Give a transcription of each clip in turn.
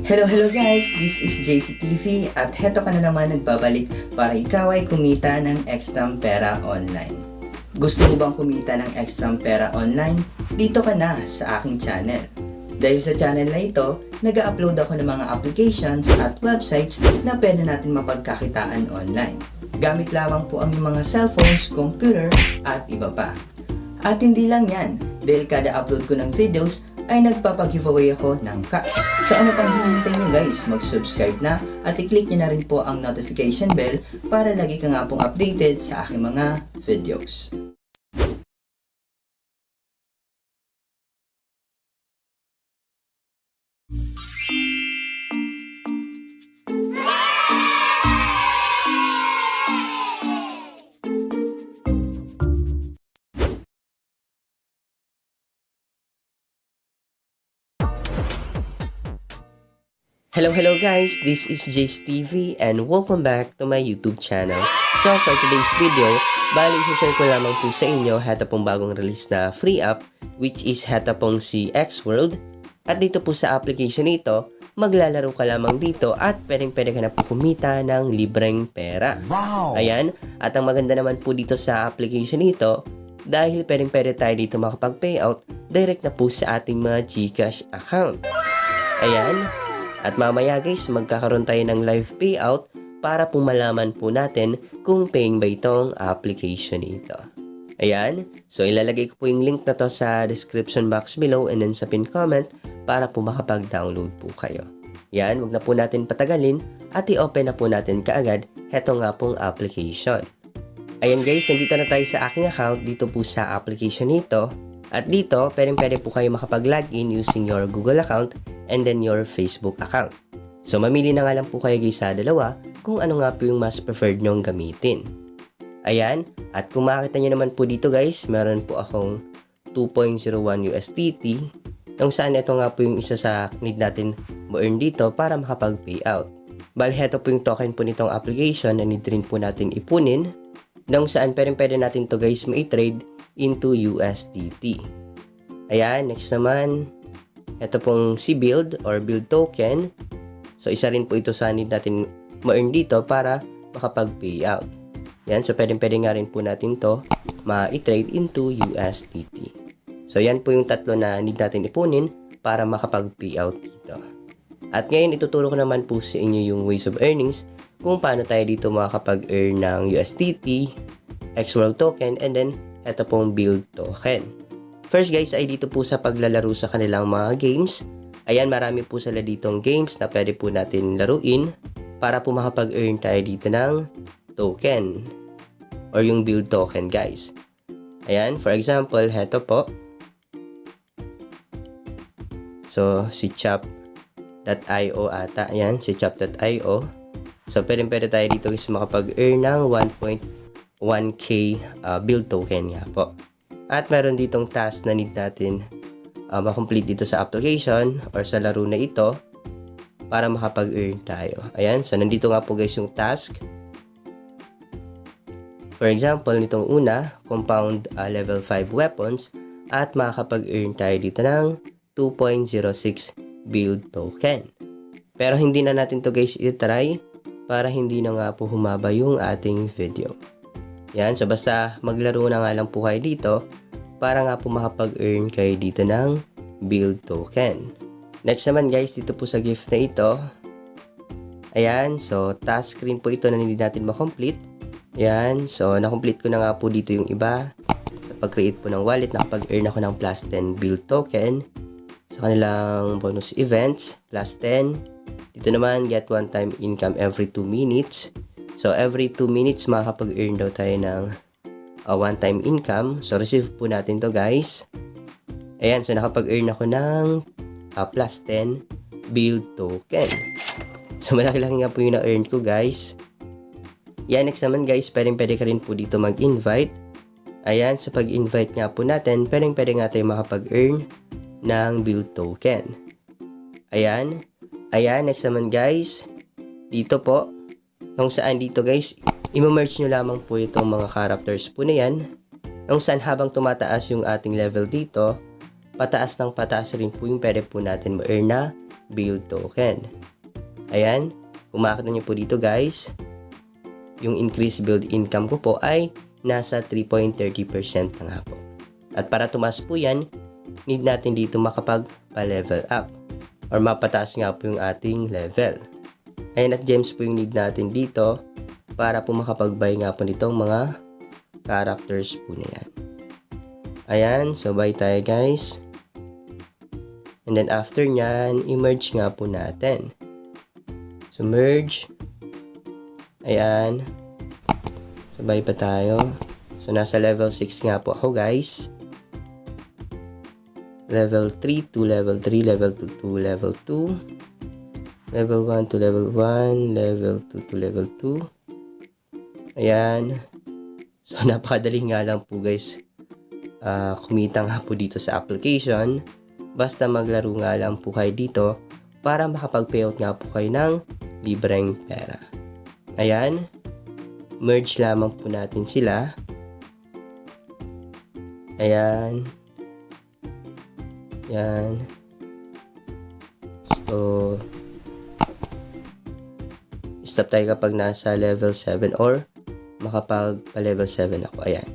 Hello guys! This is JCTV at heto ka na naman nagbabalik para ikaw ay kumita ng ekstrang pera online. Gusto mo bang kumita ng ekstrang pera online? Dito ka na sa aking channel. Dahil sa channel na ito, nag-upload ako ng mga applications at websites na pwede natin mapagkakitaan online. Gamit lamang po ang iyong mga cellphones, computer at iba pa. At hindi lang yan, dahil kada upload ko ng videos ay nagpapag-giveaway ako ng cash. So ano pang hinihintay nyo guys, mag-subscribe na at i-click nyo na rin po ang notification bell para lagi ka nga pong updated sa aking mga videos. Hello guys, this is Jace TV and welcome back to my YouTube channel. So for today's video, bali i-share ko lamang po sa inyo heta pong bagong release na free app which is heta pong si Xworld. At dito po sa application nito, maglalaro ka lamang dito at pwede ka na po kumita ng libreng pera. Wow! Ayan, at ang maganda naman po dito sa application nito, dahil pwede tayo dito makapag-payout direct na po sa ating mga GCash account. Ayan. At mamaya guys, magkakaroon tayo ng live payout para po malaman po natin kung paying ba itong application ito. Ayan, so ilalagay ko po yung link na to sa description box below and then sa pin comment para po makapag-download po kayo. Ayan, wag na po natin patagalin at i-open na po natin kaagad heto nga pong application. Ayan guys, nandito na tayo sa aking account dito po sa application nito. At dito, pwede po kayo makapag-login using your Google account and then your Facebook account. So, mamili na nga lang po kayo guys sa dalawa kung ano nga po yung mas preferred nyong gamitin. Ayan, at kung makita nyo naman po dito guys, meron po akong 2.01 USDT kung saan ito nga po yung isa sa need natin ma-earn dito para makapag-payout. Bali, heto po yung token po nitong application na need rin po natin ipunin kung saan pwede natin to guys ma-trade into USDT. Ayan, next naman, ito pong si build or build token. So, isa rin po ito sa need natin ma-earn dito para makapag-payout. Yan, so pwede nga rin po natin to ma-trade into USDT. So, yan po yung tatlo na need natin ipunin para makapag-payout dito. At ngayon, ituturo ko naman po sa inyo yung ways of earnings kung paano tayo dito makakapag-earn ng USDT, Xworld token, and then ito pong build token. First guys ay dito po sa paglalaro sa kanilang mga games. Ayan, marami po sila ditong games na pwede po natin laruin para po makapag-earn tayo dito ng token or yung build token guys. Ayan, for example, heto po. So, si chop.io ata. Ayan, si chop.io. So, pwede tayo dito guys makapag-earn ng 1.1k build token nga po. At meron ditong task na need natin makomplete dito sa application or sa laro na ito para makapag-earn tayo. Ayan, so nandito nga po guys yung task. For example, nitong una, compound level 5 weapons at makakapag-earn tayo dito ng 2.06 build token. Pero hindi na natin to guys i-try para hindi na nga po humaba yung ating video. Yan, so basta maglaro na nga lang po kayo dito para nga po makapag-earn kayo dito ng build token. Next naman guys, dito po sa gift na ito. Ayan, so task screen po ito na hindi natin makomplete. Ayan, so nakomplete ko na nga po dito yung iba. Sa pag-create po ng wallet, nakapag-earn ako ng plus 10 build token. Sa kanilang bonus events, plus 10. Dito naman, get one time income every 2 minutes. So, every 2 minutes, makakapag-earn daw tayo ng one-time income. So, receive po natin to guys. Ayan, so nakapag-earn ako ng plus 10 build token. So, malaki-laki nga po yung na-earn ko guys. Yan, next naman guys, pwede ka rin po dito mag-invite. Ayan, sa pag-invite nga po natin, pwede nga tayo makapag-earn ng build token. Ayan. Ayan, next naman guys, dito po, kung saan dito guys, i-merge nyo lamang po itong mga characters po na yan. Kung saan habang tumataas yung ating level dito, pataas ng pataas rin po yung pwede po natin ma-earn na build token. Ayan, kung makikita nyo po dito guys, yung increase build income ko po ay nasa 3.30% na nga po. At para tumaas po yan, need natin dito makapag-level up or mapataas nga po yung ating level. Ayan, at gems po yung need natin dito para po makapag-buy nga po nitong mga characters po na yan. Ayan, so buy tayo guys. And then after nyan, i-merge nga po natin. So merge. Ayan. So buy pa tayo. So nasa level 6 nga po ako guys. Level 3 to level 3, level 2 to level 2, level 1 to level 1, level 2 to level 2. Ayan. So napakadali nga lang po guys. Kumita nga po dito sa application. Basta maglaro nga lang po kayo dito para makapag-payout nga po kayo ng libreng pera. Ayan. Merge lamang po natin sila. Ayan. Yan. So, stop tayo kapag nasa level 7 or makapag-level 7 ako. Ayan.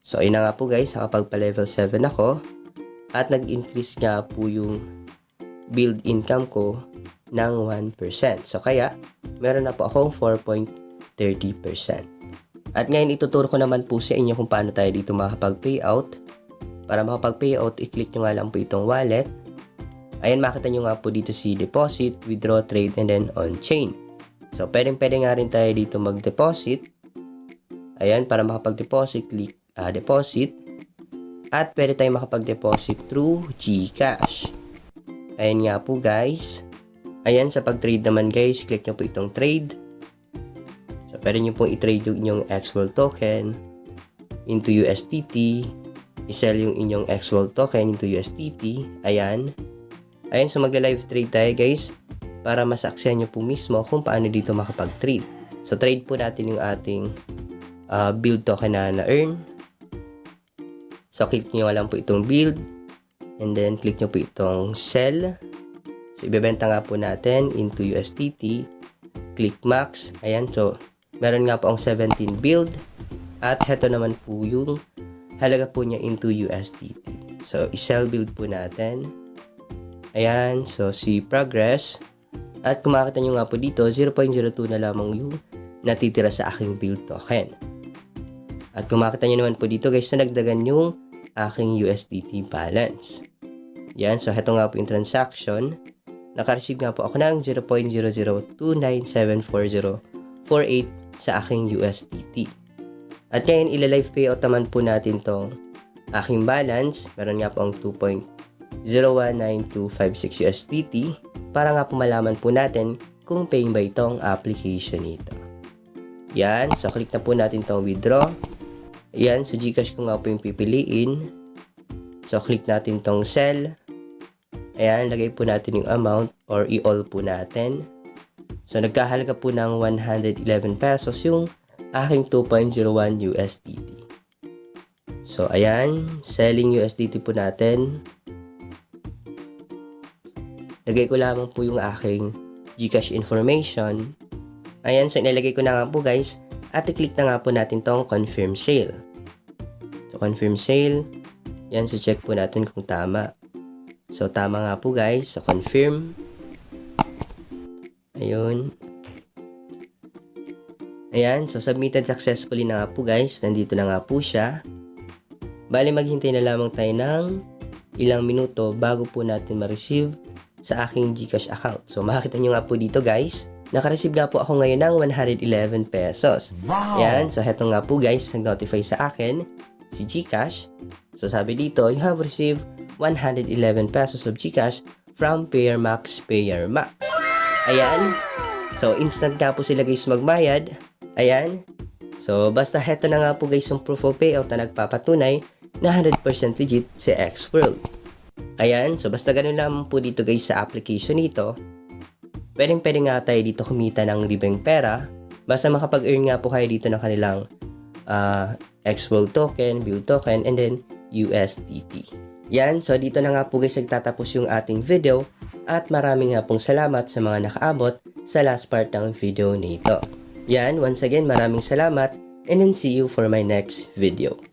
So, ayun na nga po guys. Nakapag-level 7 ako. At nag-increase nga po yung build income ko ng 1%. So, kaya, meron na po akong 4.30%. At ngayon, ituturo ko naman po sa inyo kung paano tayo dito makapag-payout. Para makapag-payout, i-click nyo nga lang po itong wallet. Ayan, makita nyo nga po dito si deposit, withdraw, trade, and then on-chain. So, pwede nga rin tayo dito mag-deposit. Ayan, para makapag-deposit, click deposit. At pwede tayo makapag-deposit through GCash. Ayan nga po guys. Ayan, sa pag-trade naman guys, click nyo po itong trade. So, pwede nyo pong i-trade yung inyong XWorld token into USDT. I-sell yung inyong XWorld token into USDT. Ayan. Ayan, so magla-live trade tayo guys para masaksihan nyo po mismo kung paano dito makapag-trade. So, trade po natin yung ating build token na na-earn. So, click nyo lang po itong build and then click nyo po itong sell. So, ibebenta nga po natin into USDT. Click max. Ayan, so meron nga po ang 17 build at heto naman po yung halaga po niya into USDT. So, i-sell build po natin. Ayan. So, see progress. At kung makita nyo nga po dito, 0.02 na lamang yung natitira sa aking build token. At kung makita nyo naman po dito guys, nagdagan yung aking USDT balance. Yan. So, heto nga po yung transaction. Naka-receive nga po ako ng 0.002974048 sa aking USDT. At ngayon, ila-live payout naman po natin tong aking balance. Meron nga po ang 2.019256 USDT para nga po malaman po natin kung paying ba itong application nito. Yan. So, click na po natin tong withdraw. Yan. So, GCash ko nga po yung pipiliin. So, click natin tong sell. Ayan. Lagay po natin yung amount or i-all po natin. So, nagkahalaga po ng 111 pesos yung aking 2.01 USDT. So, ayan. Selling USDT po natin. Lagay ko lamang po yung aking GCash information. Ayan. So, inilagay ko na nga po guys. At i-click na nga po natin tong confirm sale. So, confirm sale. Yan. So, check po natin kung tama. So, tama nga po guys. So, confirm. Ayun. Ayan, so submitted successfully na nga po guys. Nandito na nga po siya. Bali, maghintay na lamang tayo ng ilang minuto bago po natin ma-receive sa aking GCash account. So, makikita nyo nga po dito guys. Naka-receive nga po ako ngayon ng 111 pesos. Wow! Ayan, so heto nga po guys, nag-notify sa akin si GCash. So, sabi dito, you have received 111 pesos of GCash from PayerMax. Ayan. So, instant nga po sila guys magbayad. Ayan. So, basta heto na nga po guys yung proof of payout na nagpapatunay na 100% legit si XWorld. Ayan. So, basta ganun lang po dito guys sa application nito. Pwede nga tayo dito kumita ng libreng pera. Basta makapag-earn nga po kayo dito ng kanilang XWorld token, build token, and then USDT. Yan. So, dito na nga po guys nagtatapos yung ating video. At maraming nga pong salamat sa mga nakaabot sa last part ng video nito. Yan, once again maraming salamat and then see you for my next video.